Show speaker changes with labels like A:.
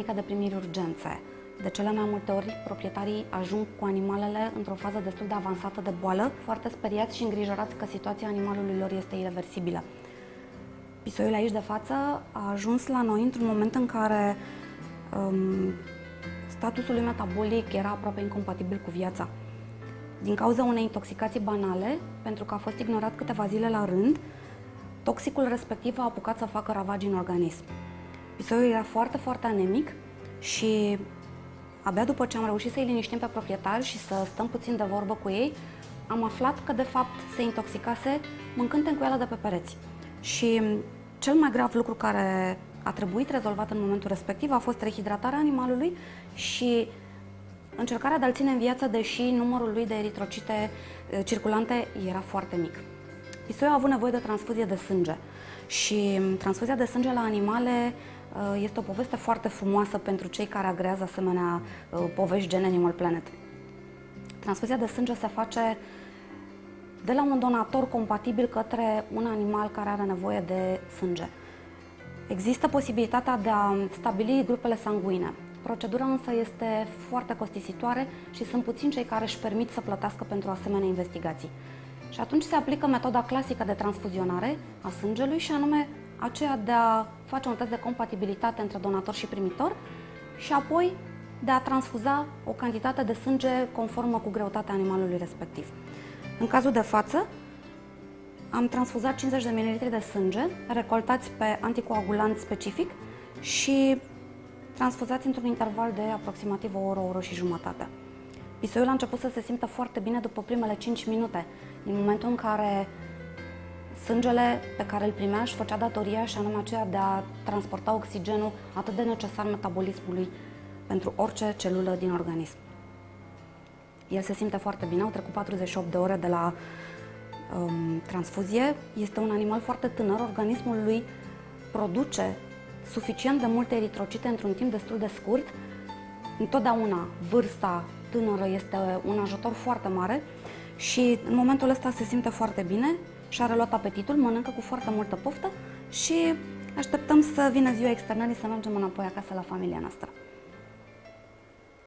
A: mică de primiri urgențe. De cele mai multe ori, proprietarii ajung cu animalele într-o fază destul de avansată de boală, foarte speriați și îngrijorați că situația animalului lor este ireversibilă. Pisoiul aici de față a ajuns la noi într-un moment în care statusul lui metabolic era aproape incompatibil cu viața. Din cauza unei intoxicații banale, pentru că a fost ignorat câteva zile la rând, toxicul respectiv a apucat să facă ravagii în organism. Pisoiul era foarte, foarte anemic și abia după ce am reușit să-i liniștim pe proprietari și să stăm puțin de vorbă cu ei, am aflat că de fapt se intoxicase mâncând tencuială de pe pereți. Și cel mai grav lucru care a trebuit rezolvat în momentul respectiv a fost rehidratarea animalului și încercarea de a-l ține în viață, deși numărul lui de eritrocite circulante era foarte mic. Pisoiul a avut nevoie de transfuzie de sânge și transfuzia de sânge la animale este o poveste foarte frumoasă pentru cei care agrează asemenea povești gen Animal Planet. Transfuzia de sânge se face de la un donator compatibil către un animal care are nevoie de sânge. Există posibilitatea de a stabili grupele sanguine. Procedura însă este foarte costisitoare și sunt puțini cei care își permit să plătească pentru asemenea investigații. Și atunci se aplică metoda clasică de transfuzionare a sângelui și anume aceea de a face un test de compatibilitate între donator și primitor și apoi de a transfuza o cantitate de sânge conformă cu greutatea animalului respectiv. În cazul de față, am transfuzat 50 de ml de sânge, recoltați pe anticoagulant specific și transfuzați într-un interval de aproximativ o oră și jumătate. Pisoiul a început să se simtă foarte bine după primele 5 minute, din momentul în care sângele pe care îl primea își făcea datoria și anume aceea de a transporta oxigenul atât de necesar metabolismului pentru orice celulă din organism. El se simte foarte bine, au trecut 48 de ore de la transfuzie. Este un animal foarte tânăr, organismul lui produce suficient de multe eritrocite într-un timp destul de scurt. Întotdeauna vârsta tânără este un ajutor foarte mare și în momentul ăsta se simte foarte bine și-a reluat apetitul, mănâncă cu foarte multă poftă și așteptăm să vină ziua externării să mergem înapoi acasă la familia noastră.